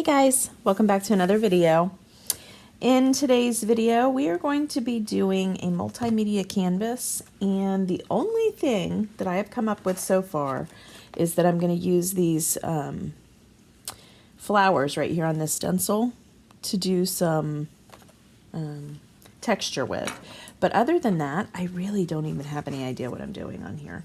Hey guys, welcome back to another video. In today's video, we are going to be doing a multimedia canvas, and the only thing that I have come up with so far is that I'm going to use these flowers right here on this stencil to do some texture with. But other than that, I really don't even have any idea what I'm doing on here.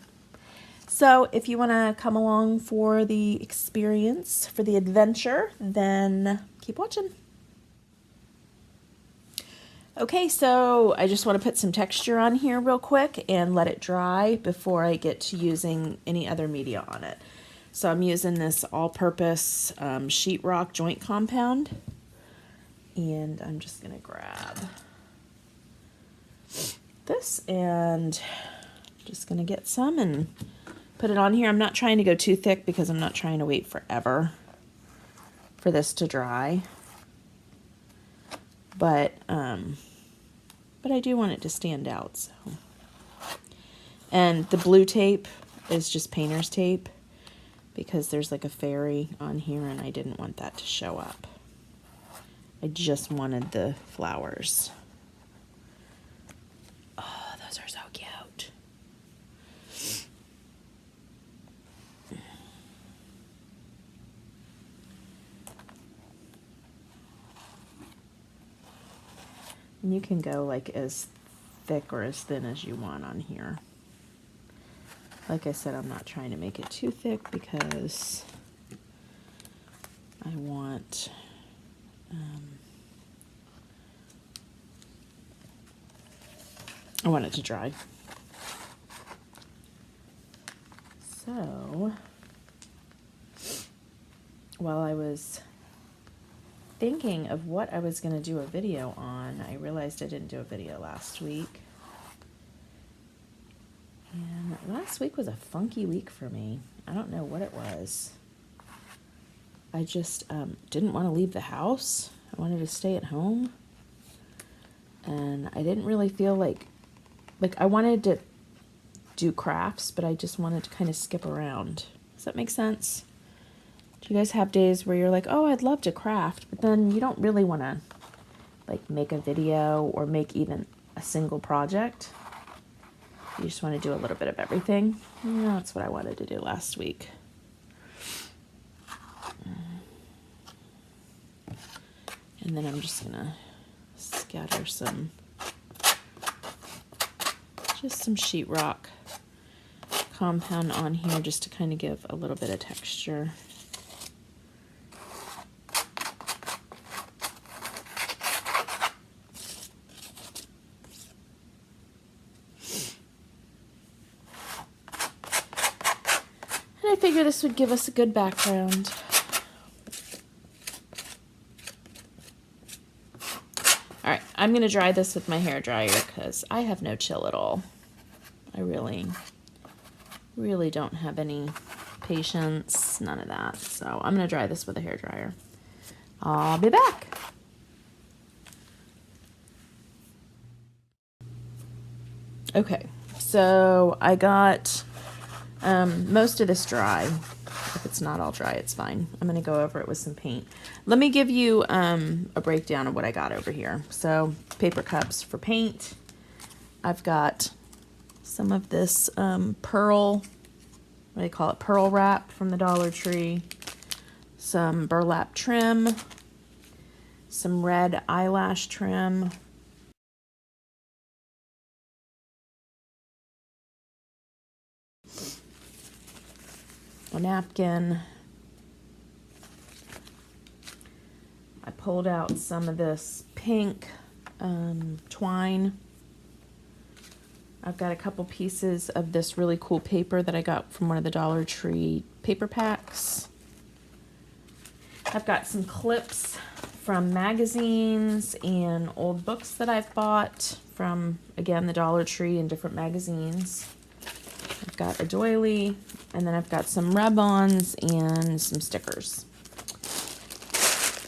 So if you want to come along for the experience, for the adventure, then keep watching. Okay, so I just want to put some texture on here real quick and let it dry before I get to using any other media on it. So I'm using this all-purpose sheetrock joint compound, and I'm just going to grab this and just going to get some and put it on here. I'm not trying to go too thick because I'm not trying to wait forever for this to dry. But I do want it to stand out. So, and the blue tape is just painter's tape because there's like a fairy on here and I didn't want that to show up. I just wanted the flowers. Oh, those are so cute. And you can go like as thick or as thin as you want on here. Like I said, I'm not trying to make it too thick because I want it to dry. So while I was thinking of what I was going to do a video on, I realized I didn't do a video last week. And last week was a funky week for me. I don't know what it was. I just didn't want to leave the house. I wanted to stay at home. And I didn't really feel like I wanted to do crafts, but I just wanted to kind of skip around. Does that make sense? Do you guys have days where you're like, oh, I'd love to craft, but then you don't really want to like make a video or make even a single project? You just want to do a little bit of everything. Yeah, that's what I wanted to do last week. And then I'm just gonna scatter just some sheetrock compound on here just to kind of give a little bit of texture. I figure this would give us a good background. All right, I'm going to dry this with my hair dryer because I have no chill at all. I really don't have any patience, none of that. So I'm going to dry this with a hair dryer. I'll be back. Okay, so I got most of this dry. If it's not all dry, it's fine. I'm going to go over it with some paint. Let me give you a breakdown of what I got over here. So paper cups for paint. I've got some of this pearl, what do you call it, pearl wrap from the Dollar Tree. Some burlap trim. Some red eyelash trim. A napkin. I pulled out some of this pink twine. I've got a couple pieces of this really cool paper that I got from one of the Dollar Tree paper packs. I've got some clips from magazines and old books that I've bought from, again, the Dollar Tree and different magazines. I've got a doily, and then I've got some rub-ons and some stickers.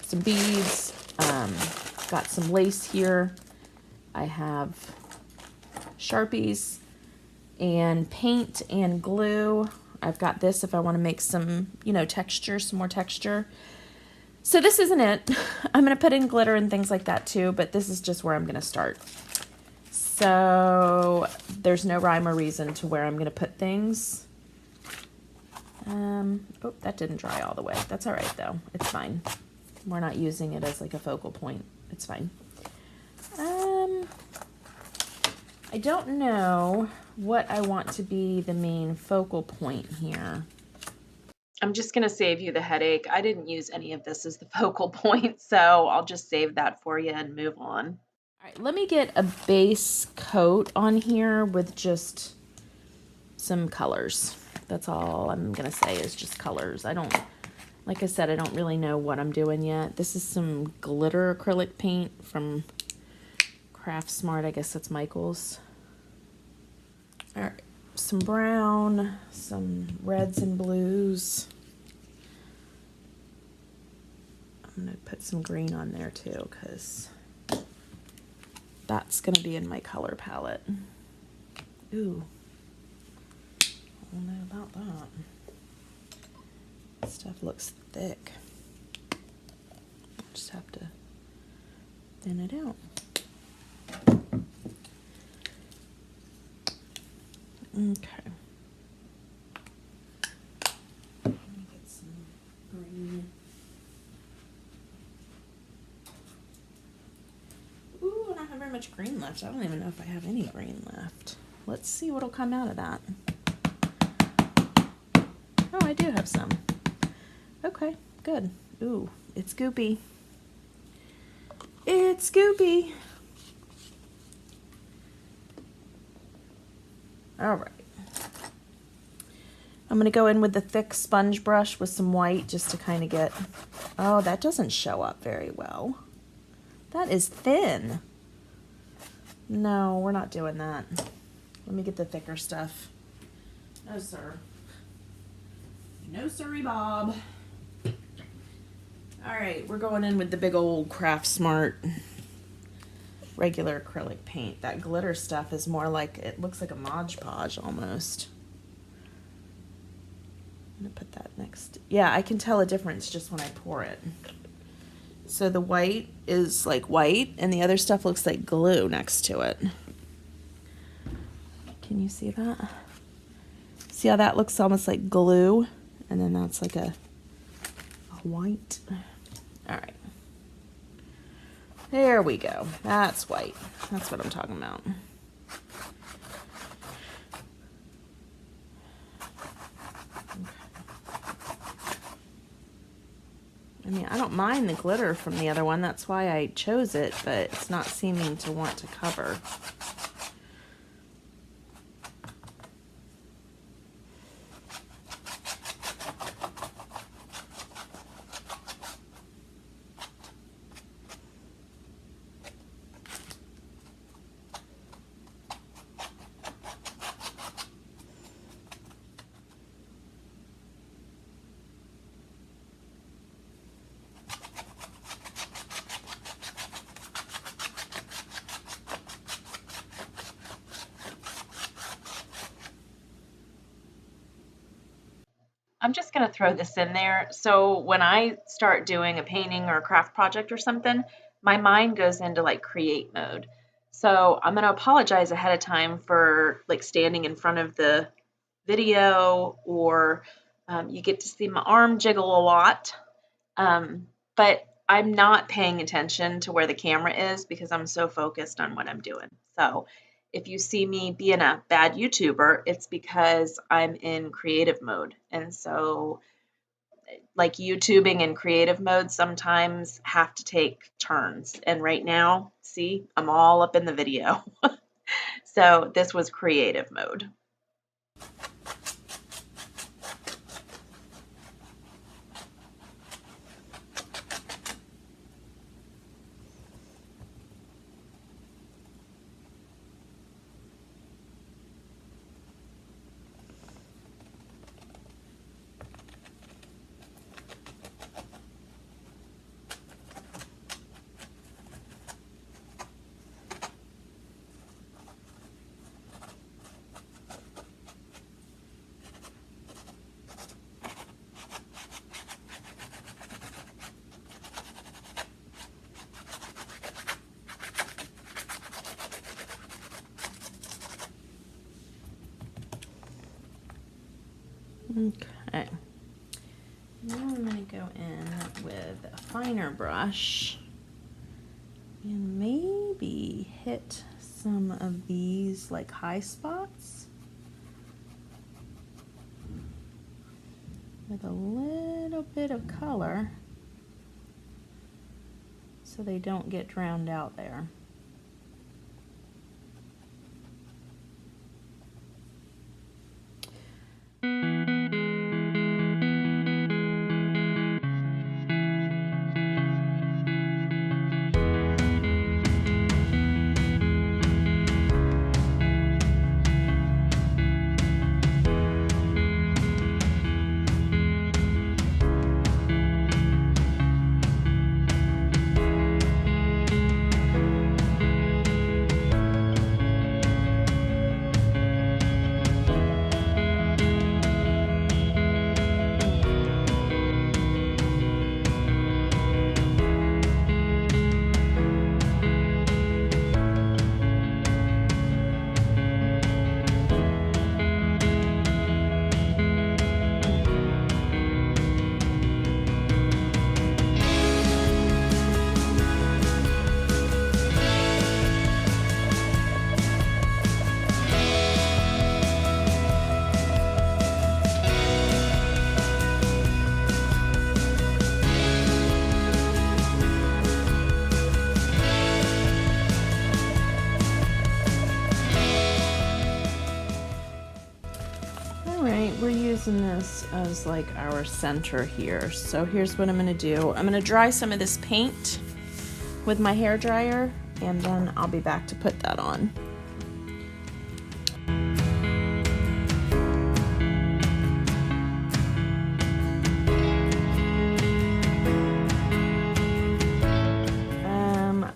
Some beads, got some lace here. I have Sharpies and paint and glue. I've got this if I want to make some, texture, some more texture. So this isn't it. I'm going to put in glitter and things like that too, but this is just where I'm going to start. So there's no rhyme or reason to where I'm going to put things. Oh, that didn't dry all the way. That's all right though. It's fine. We're not using it as like a focal point. It's fine. I don't know what I want to be the main focal point here. I'm just going to save you the headache. I didn't use any of this as the focal point, so I'll just save that for you and move on. All right, let me get a base coat on here with just some colors. That's all I'm going to say is just colors. Like I said, I don't really know what I'm doing yet. This is some glitter acrylic paint from Craft Smart. I guess that's Michael's. All right, some brown, some reds and blues. I'm going to put some green on there too because that's going to be in my color palette. Ooh. I don't know about that. Stuff looks thick. Just have to thin it out. Okay. Let me get some green. Ooh, I don't have very much green left. I don't even know if I have any green left. Let's see what'll come out of that. Oh, I do have some. Okay, good. Ooh, it's goopy. It's goopy. All right. I'm going to go in with the thick sponge brush with some white just to kind of get... Oh, that doesn't show up very well. That is thin. No, we're not doing that. Let me get the thicker stuff. No, sir. No, sirree, Bob. All right, we're going in with the big old Craft Smart regular acrylic paint. That glitter stuff is more like, it looks like a Mod Podge almost. I'm gonna put that next. Yeah, I can tell a difference just when I pour it. So the white is like white and the other stuff looks like glue next to it. Can you see that? See how that looks almost like glue? And then that's like a white. All right. There we go. That's white. That's what I'm talking about. I mean, I don't mind the glitter from the other one. That's why I chose it, but it's not seeming to want to cover. I'm just going to throw this in there. So when I start doing a painting or a craft project or something, my mind goes into like create mode. So I'm going to apologize ahead of time for like standing in front of the video or you get to see my arm jiggle a lot. But I'm not paying attention to where the camera is because I'm so focused on what I'm doing. So if you see me being a bad YouTuber, it's because I'm in creative mode. And so like YouTubing and creative mode sometimes have to take turns. And right now, see, I'm all up in the video. So this was creative mode. Okay. Now I'm going to go in with a finer brush and maybe hit some of these like high spots with a little bit of color so they don't get drowned out there. We're using this as like our center here. So here's what I'm going to do. I'm going to dry some of this paint with my hair dryer, and then I'll be back to put that on.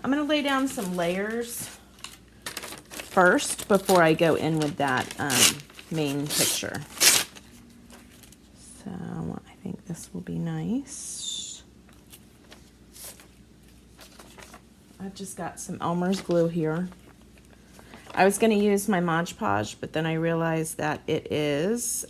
I'm going to lay down some layers first before I go in with that main picture. So I think this will be nice. I've just got some Elmer's glue here. I was going to use my Mod Podge, but then I realized that it's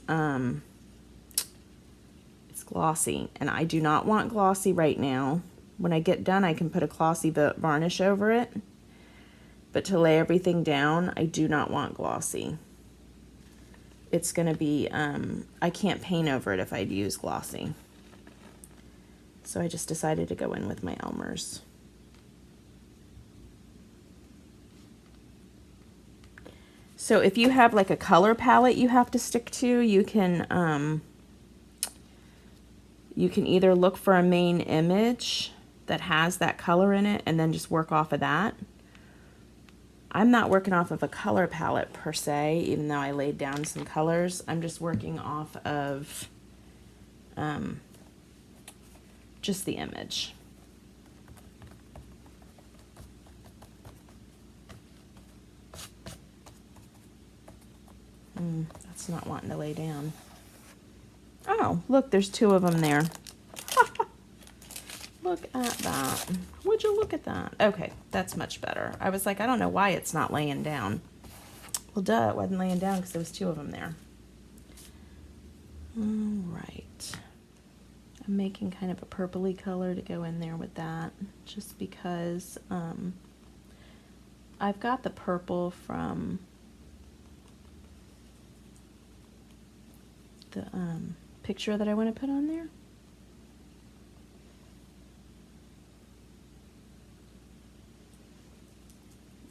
glossy, and I do not want glossy right now. When I get done, I can put a glossy varnish over it, but to lay everything down, I do not want glossy. It's going to be, I can't paint over it if I'd use glossy. So I just decided to go in with my Elmer's. So if you have like a color palette you have to stick to, you can either look for a main image that has that color in it and then just work off of that. I'm not working off of a color palette per se, even though I laid down some colors. I'm just working off of just the image. That's not wanting to lay down. Oh, look, there's two of them there. Look at that. Would you look at that? Okay, that's much better. I was like, I don't know why it's not laying down. Well, duh, it wasn't laying down because there was two of them there. All right. I'm making kind of a purpley color to go in there with that, just because I've got the purple from the picture that I want to put on there.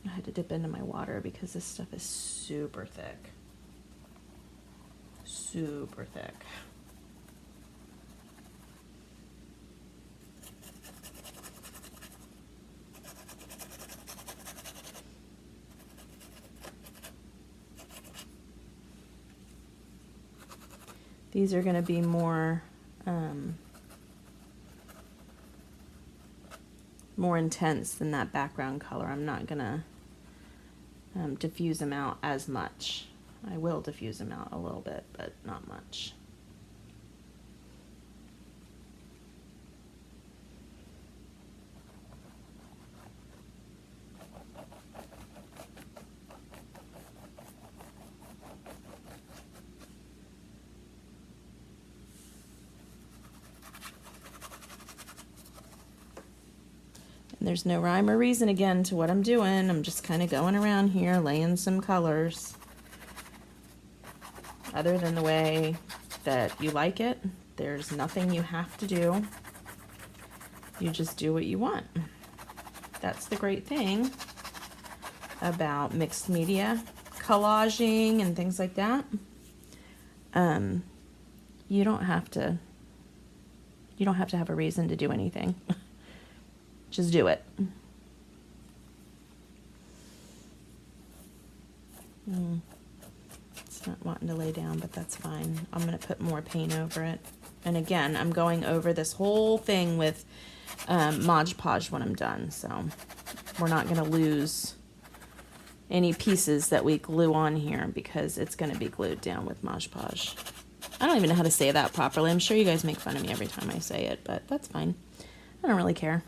I had to dip into my water because this stuff is super thick. Super thick. These are going to be more intense than that background color. I'm not going to diffuse them out as much. I will diffuse them out a little bit, but not much. There's no rhyme or reason again to what I'm doing. I'm just kind of going around here laying some colors. Other than the way that you like it, there's nothing you have to do. You just do what you want. That's the great thing about mixed media, collaging and things like that. You don't have to have a reason to do anything. Just do it. It's not wanting to lay down, but that's fine. I'm going to put more paint over it. And again, I'm going over this whole thing with Mod Podge when I'm done. So we're not going to lose any pieces that we glue on here because it's going to be glued down with Mod Podge. I don't even know how to say that properly. I'm sure you guys make fun of me every time I say it, but that's fine. I don't really care.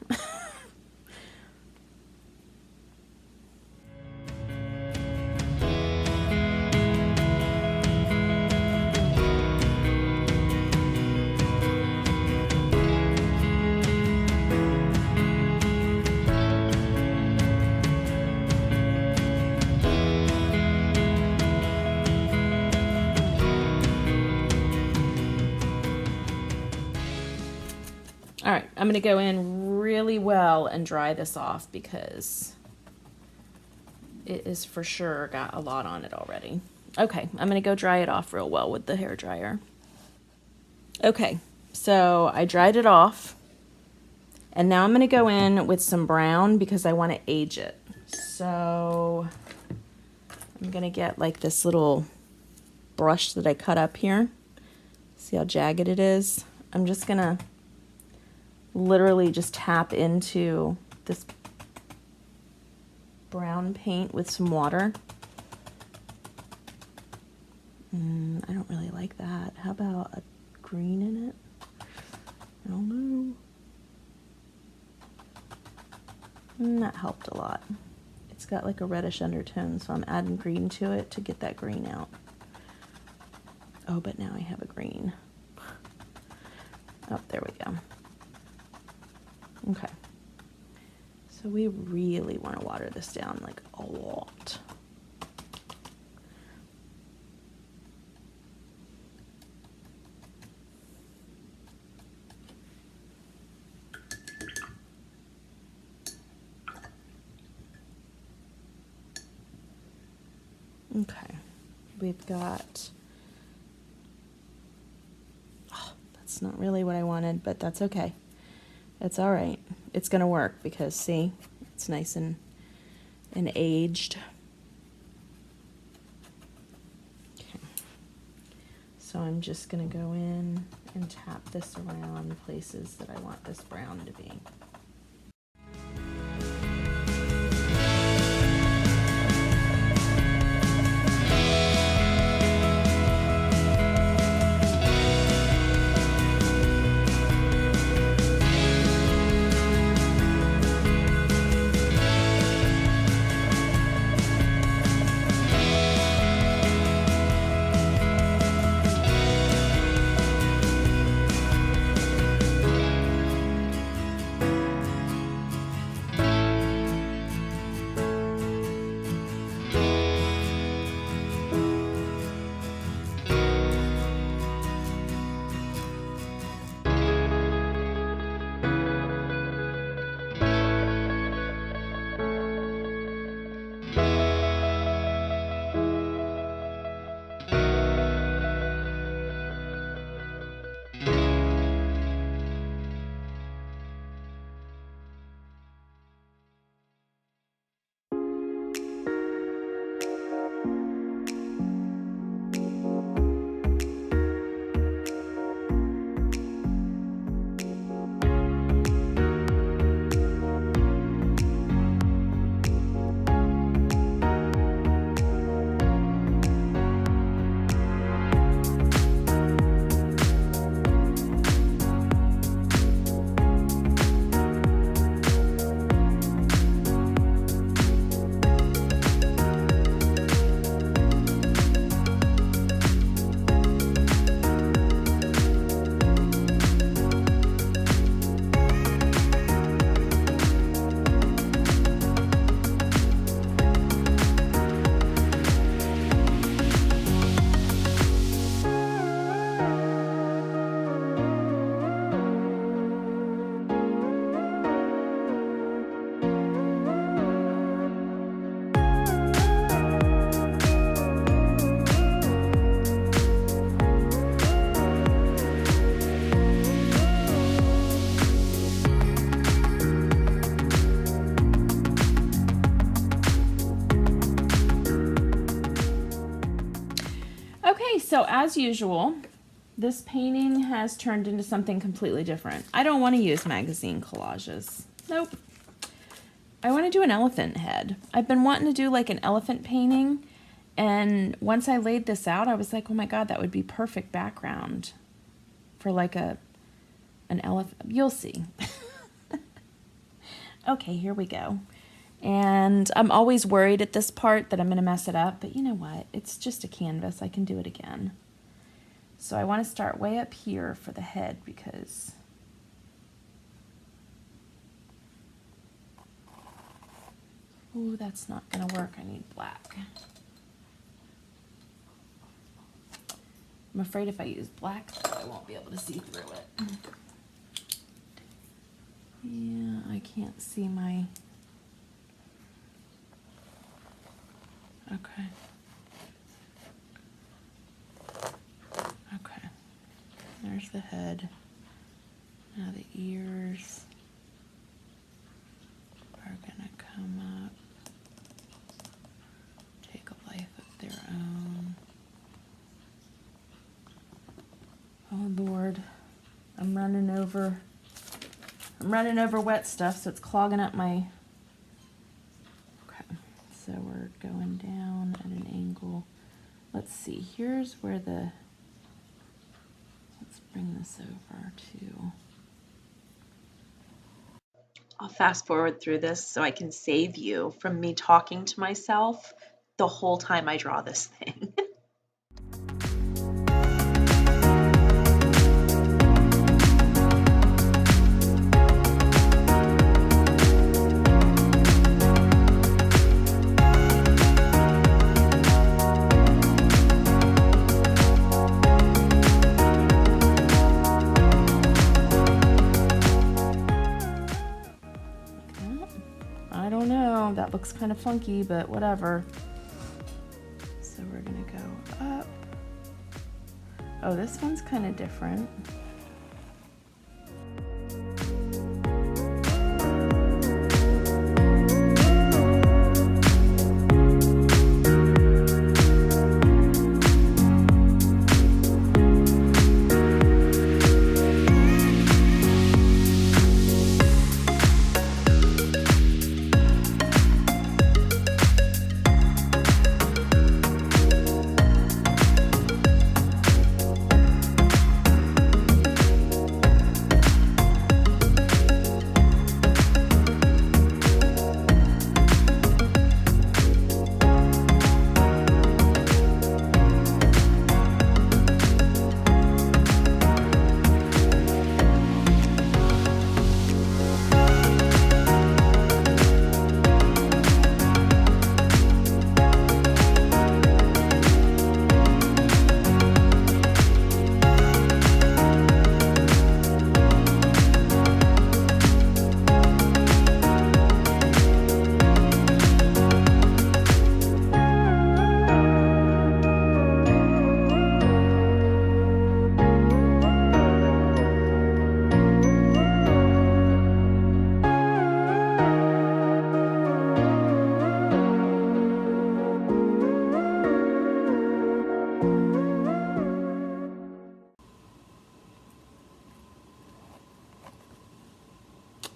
All right, I'm going to go in really well and dry this off because it is for sure got a lot on it already. Okay, I'm going to go dry it off real well with the hair dryer. Okay, so I dried it off, and now I'm going to go in with some brown because I want to age it. So I'm going to get like this little brush that I cut up here. See how jagged it is? I'm just going to literally just tap into this brown paint with some water. I don't really like that. How about a green in it? I don't know. That helped a lot. It's got like a reddish undertone, so I'm adding green to it to get that green out. Oh, but now I have a green. Oh, there we go. Okay, so we really want to water this down like a lot. Okay, we've got, oh, that's not really what I wanted, but that's okay. It's all right. It's going to work because, see, it's nice and aged. Okay. So I'm just going to go in and tap this around places that I want this brown to be. so as usual, this painting has turned into something completely different. I don't want to use magazine collages. Nope. I want to do an elephant head. I've been wanting to do like an elephant painting, and once I laid this out, I was like, oh my God, that would be perfect background for like an elephant. You'll see. Okay, here we go. And I'm always worried at this part that I'm going to mess it up, but you know what? It's just a canvas. I can do it again. So I want to start way up here for the head because ooh, that's not going to work. I need black. I'm afraid if I use black, I won't be able to see through it. Yeah, I can't see my... Okay. Okay. There's the head. Now the ears are gonna come up, take a life of their own. Oh Lord, I'm running over wet stuff, so it's clogging up my... Okay, so we're going down at an angle. Let's see, here's where the... Let's bring this over to... I'll fast forward through this so I can save you from me talking to myself the whole time I draw this thing. I don't know, that looks kind of funky, but whatever. So we're gonna go up. Oh, this one's kind of different.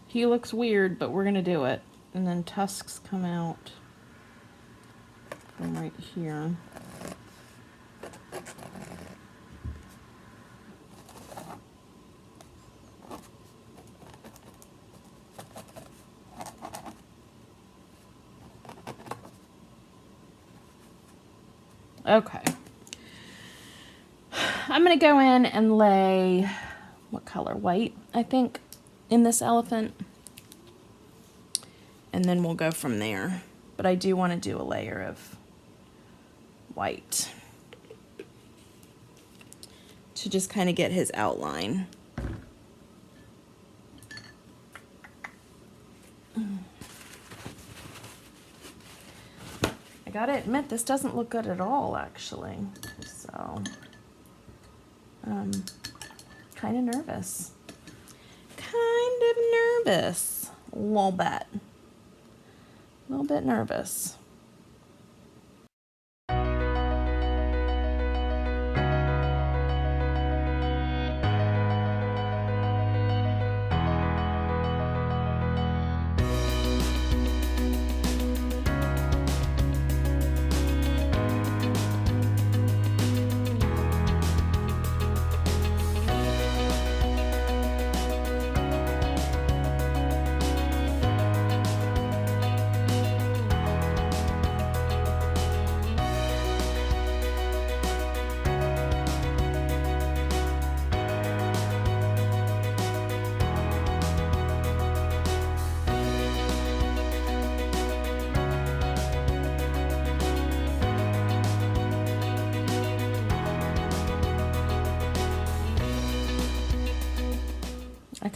He looks weird, but we're gonna do it. And then tusks come out from right here. Okay. I'm gonna go in and lay, what color? White, I think, in this elephant. And then we'll go from there. But I do want to do a layer of white to just kind of get his outline. I gotta admit, this doesn't look good at all, actually. So, kind of nervous. Kind of nervous. A little bit. A little bit nervous.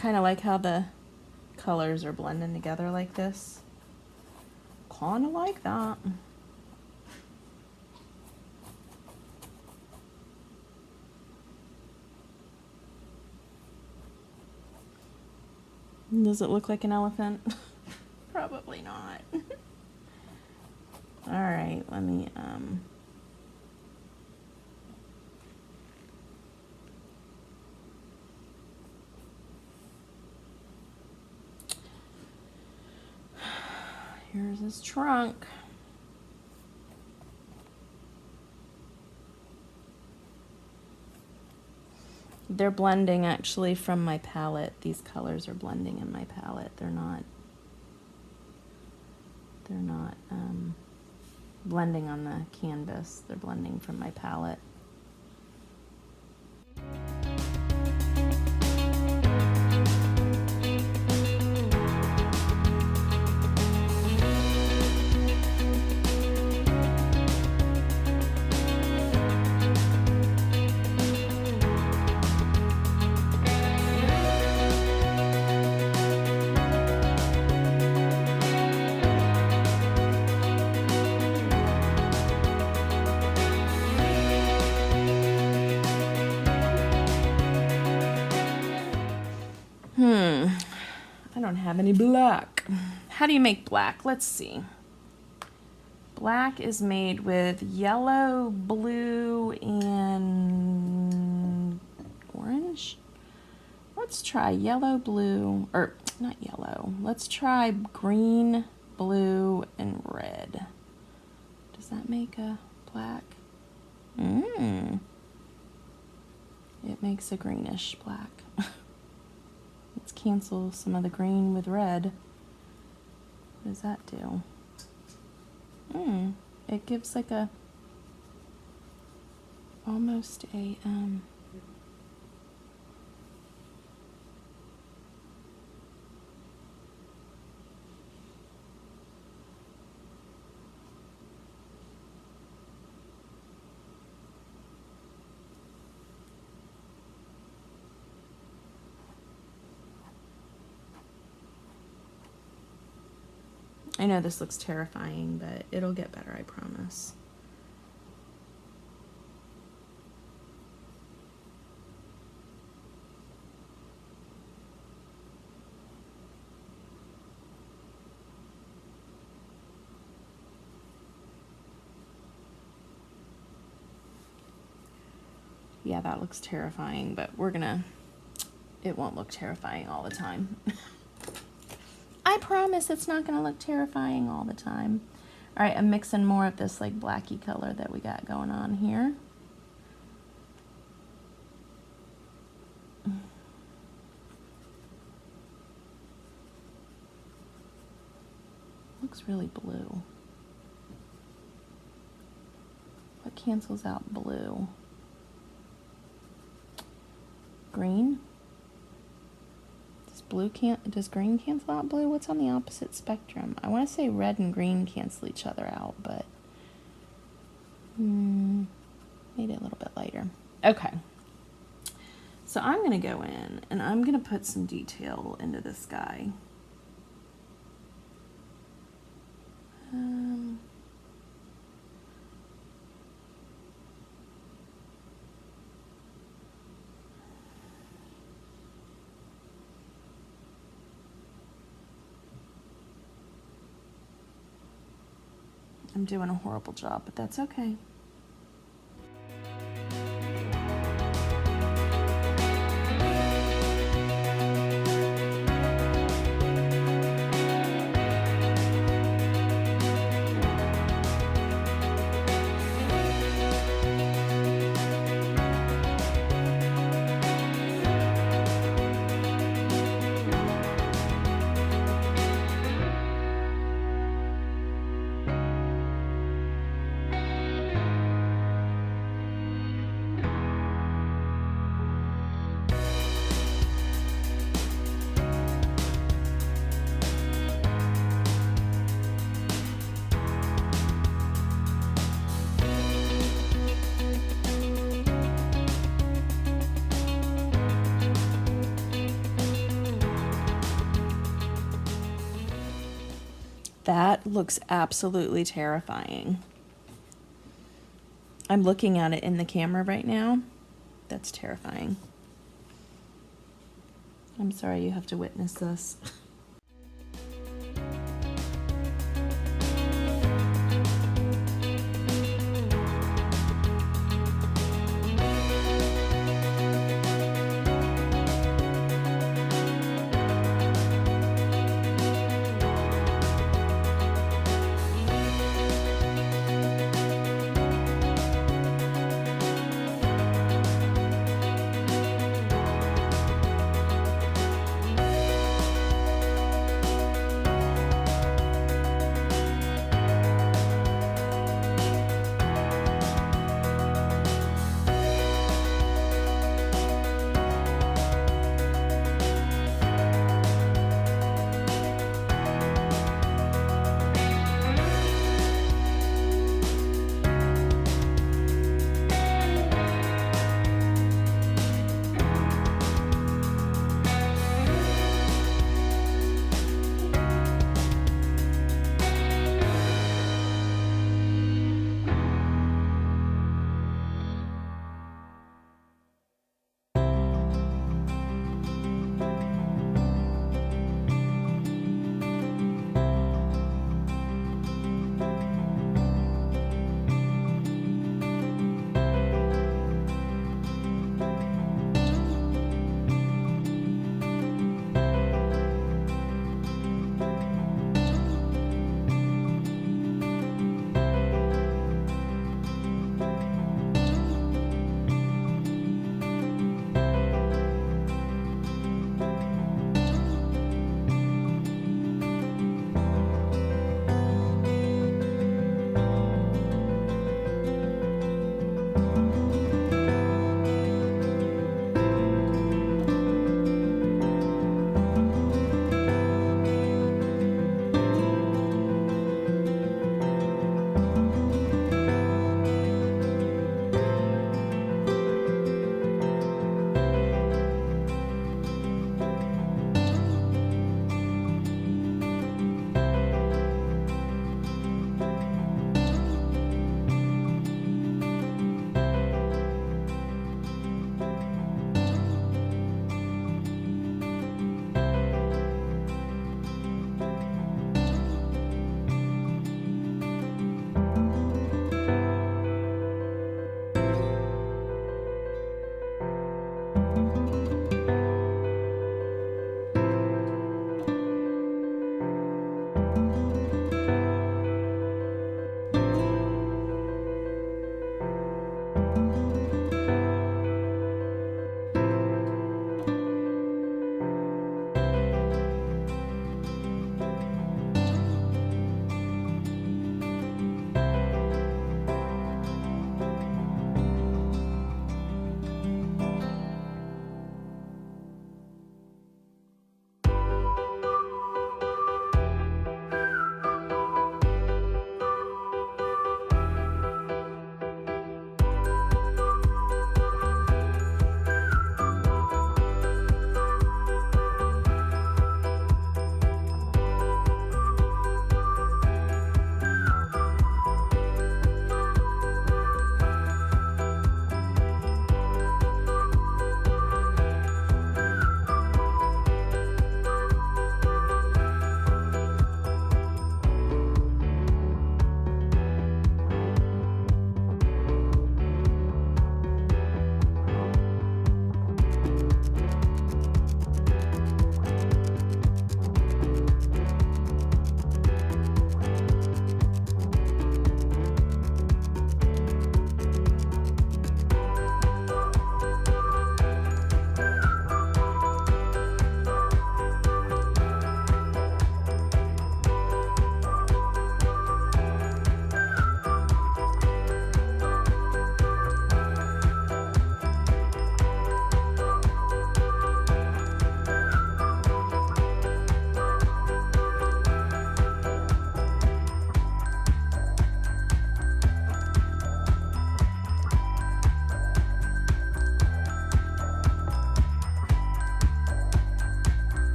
kind of like how the colors are blending together like this. Kind of like that. Does it look like an elephant? Probably not. All right, let me, here's his trunk. They're blending actually from my palette. These colors are blending in my palette. They're not blending on the canvas. They're blending from my palette. I don't have any black. How do you make black? Let's see. Black is made with yellow, blue, and orange. Let's try yellow, blue, or not yellow. Let's try green, blue, and red. Does that make a black? It makes a greenish black. Let's cancel some of the green with red. What does that do? It gives like a, almost a, I know this looks terrifying, but it'll get better, I promise. Yeah, that looks terrifying, but it won't look terrifying all the time. I promise it's not going to look terrifying all the time. All right, I'm mixing more of this like blacky color that we got going on here. Looks really blue. What cancels out blue? Green? Does green cancel out blue? What's on the opposite spectrum? I want to say red and green cancel each other out, but made it a little bit lighter. Okay. So I'm going to go in and I'm going to put some detail into this guy. I'm doing a horrible job, but that's okay. That looks absolutely terrifying. I'm looking at it in the camera right now. That's terrifying. I'm sorry you have to witness this.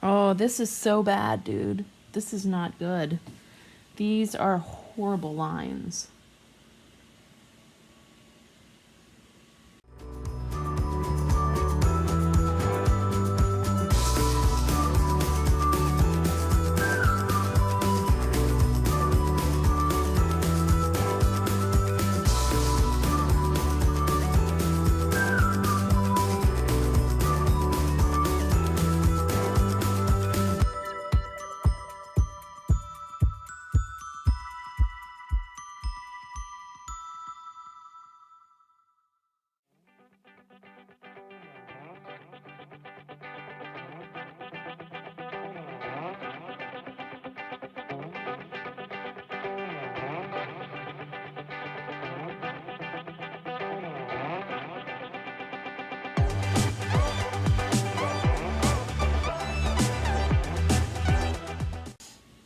Oh, this is so bad, dude. This is not good. These are horrible lines.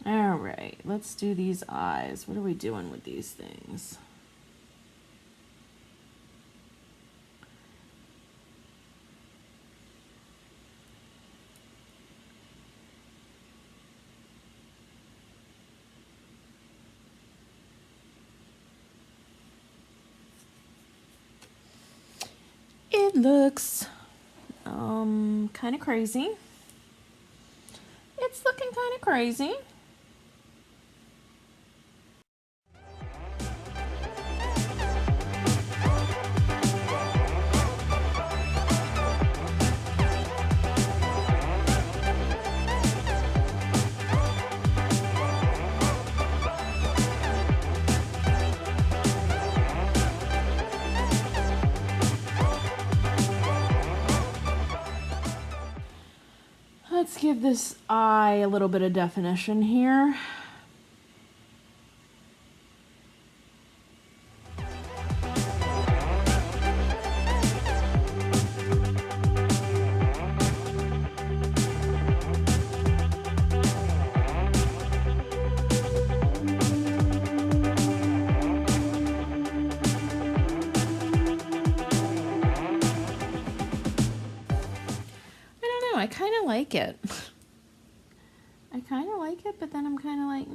All right, let's do these eyes. What are we doing with these things? It looks kind of crazy. It's looking kind of crazy. Let's give this eye a little bit of definition here. I kind of like it. I kind of like it, but then I'm kind of like,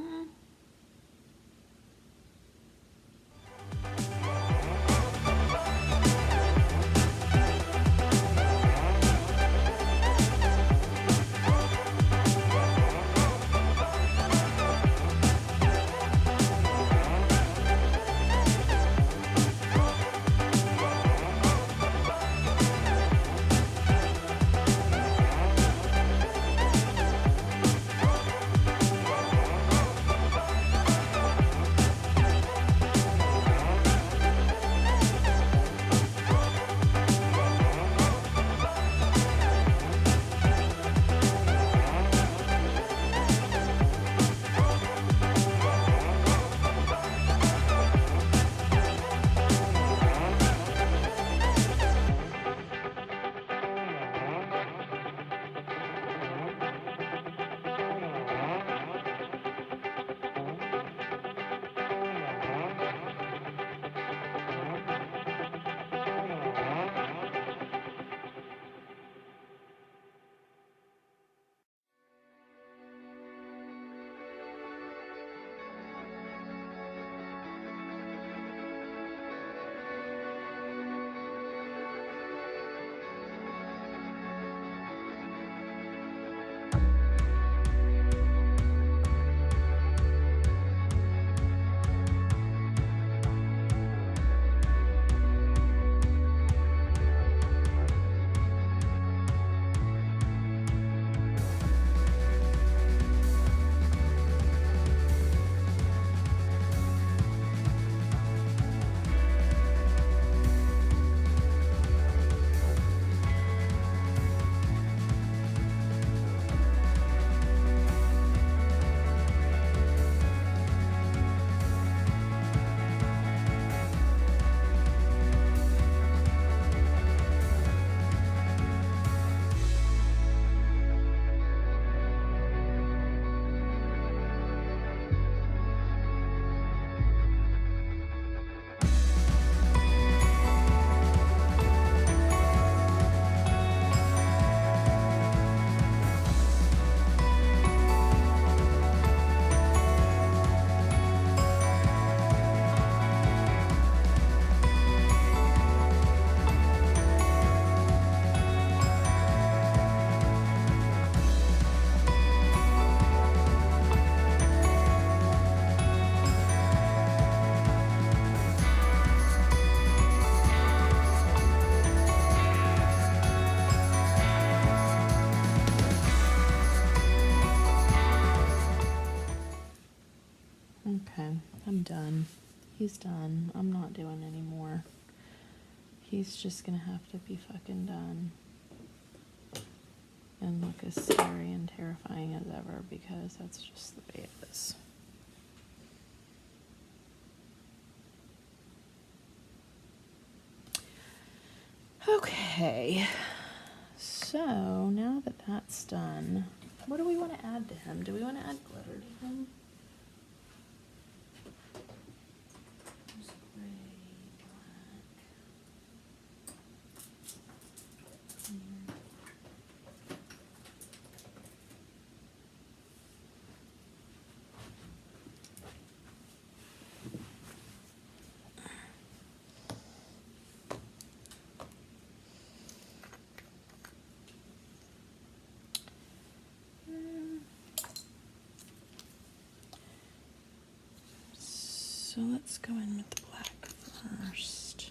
Okay, I'm done. He's done. I'm not doing anymore. He's just gonna have to be fucking done. And look as scary and terrifying as ever, because that's just the way it is. Okay, so now that that's done, what do we want to add to him? Do we want to add glitter to him? There's gray, black. Here. So let's go in with the black first.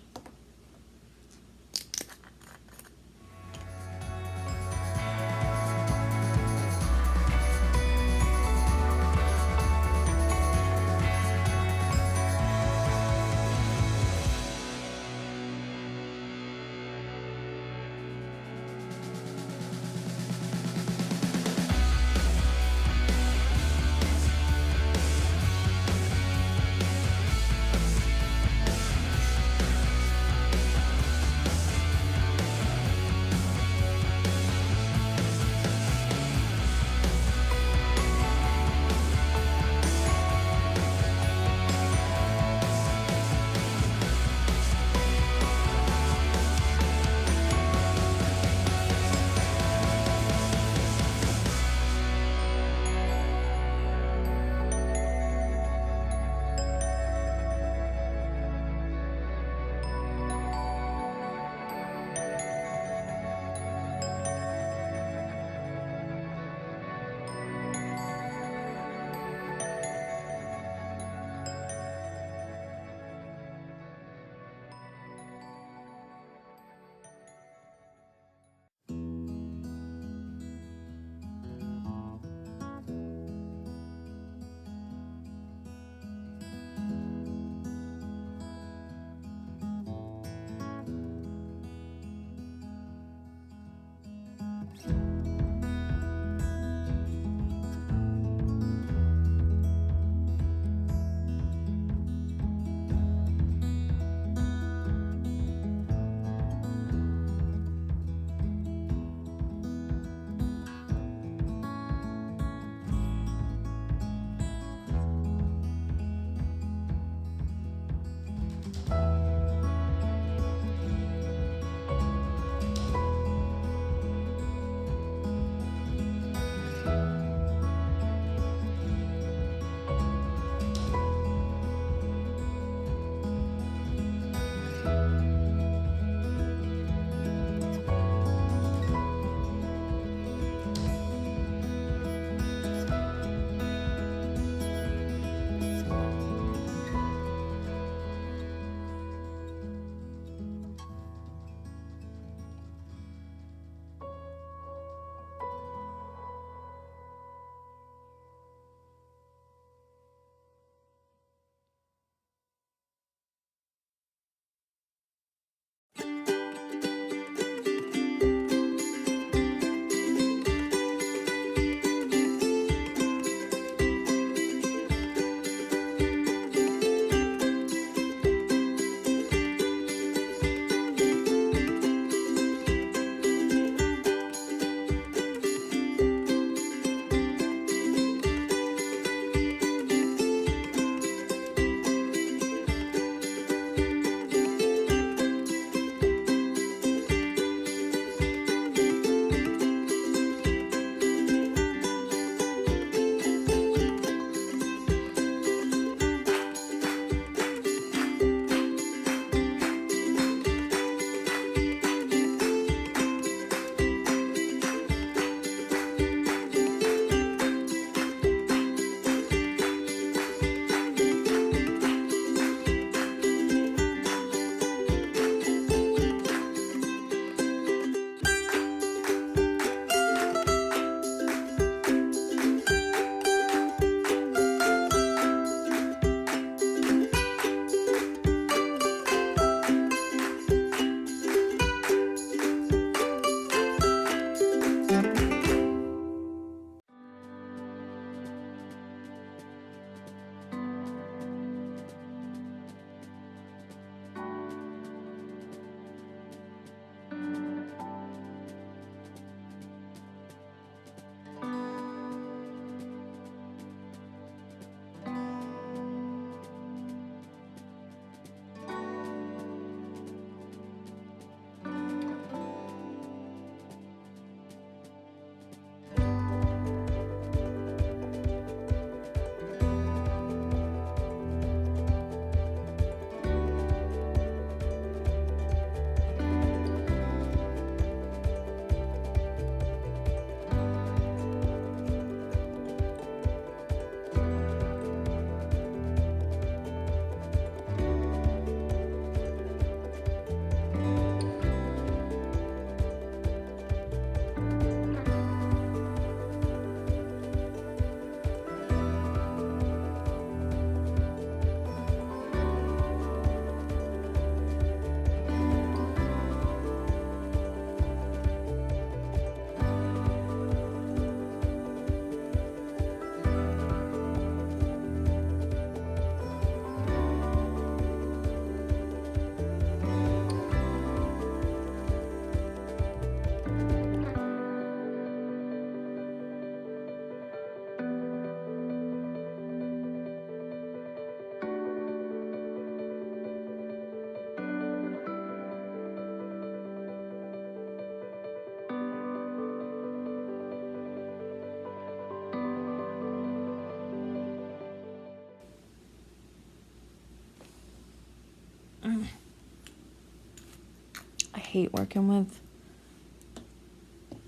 hate working with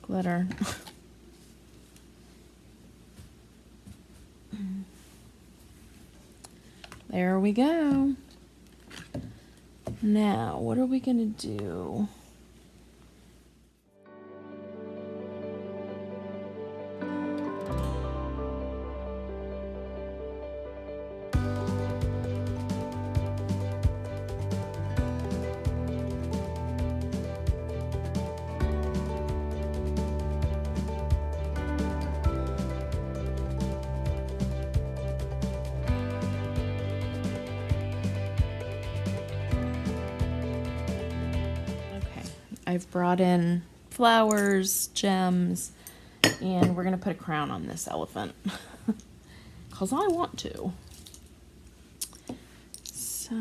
glitter. There we go. Now, what are we gonna do? I've brought in flowers, gems, and we're going to put a crown on this elephant because I want to. So,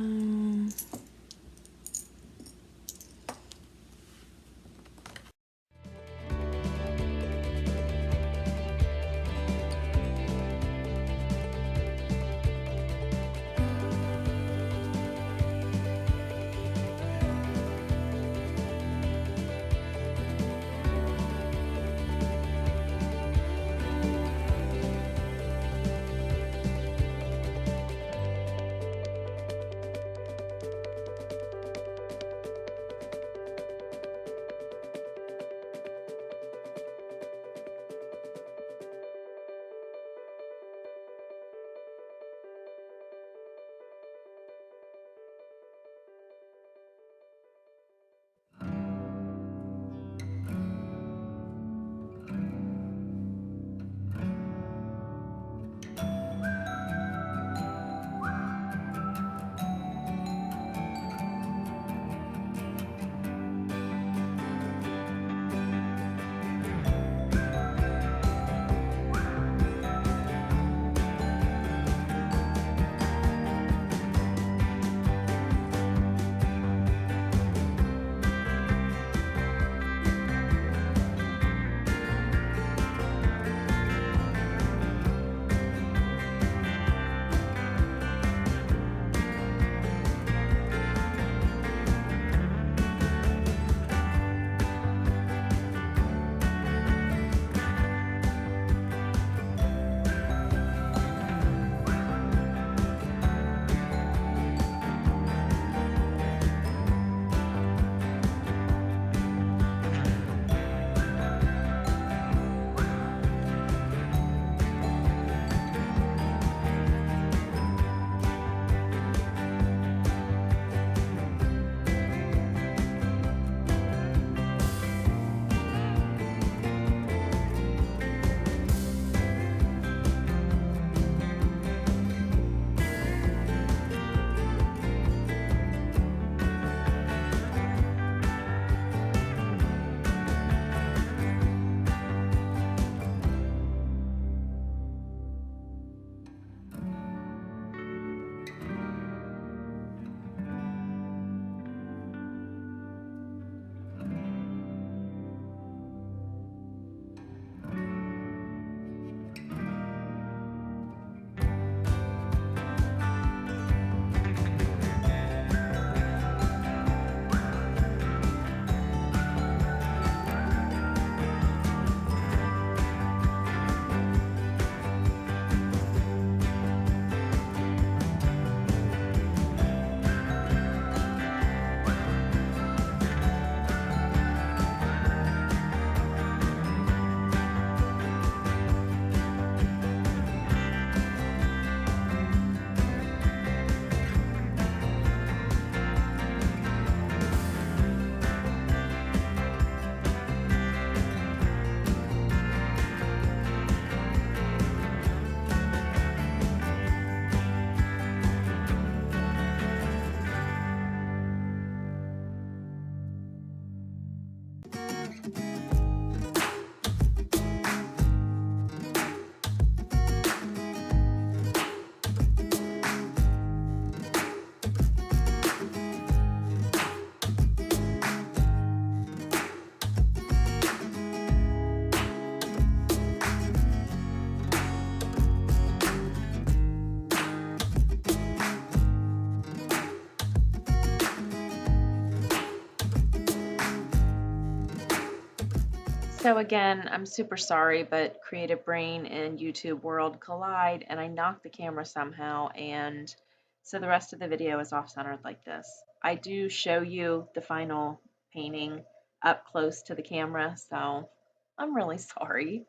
So again, I'm super sorry, but creative brain and YouTube world collide, and I knocked the camera somehow, and so the rest of the video is off-centered like this. I do show you the final painting up close to the camera, so I'm really sorry.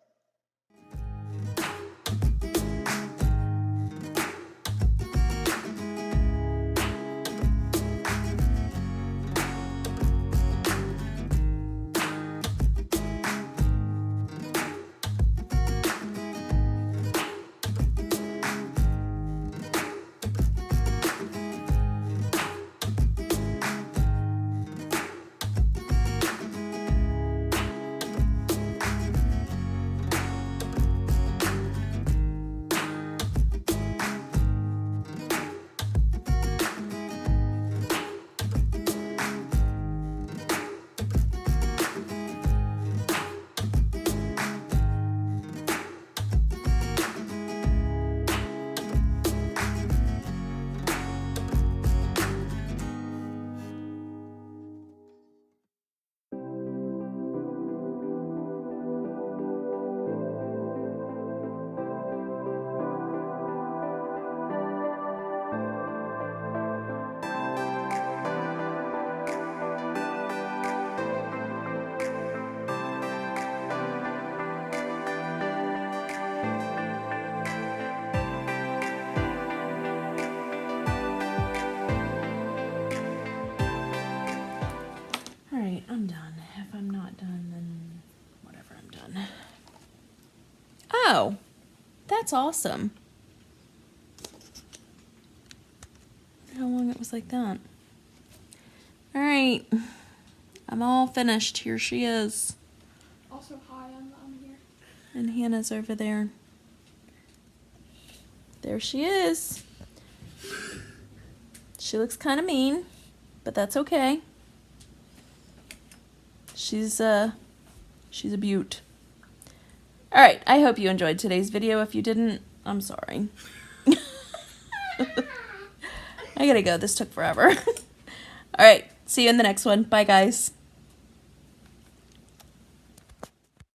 Alright, I'm done. If I'm not done, then whatever, I'm done. Oh, that's awesome. How long it was like that. Alright, I'm all finished. Here she is. Also, hi, I'm here. And Hannah's over there. There she is. She looks kind of mean, but that's okay. She's a beaut. Alright, I hope you enjoyed today's video. If you didn't, I'm sorry. I gotta go. This took forever. Alright, see you in the next one. Bye, guys.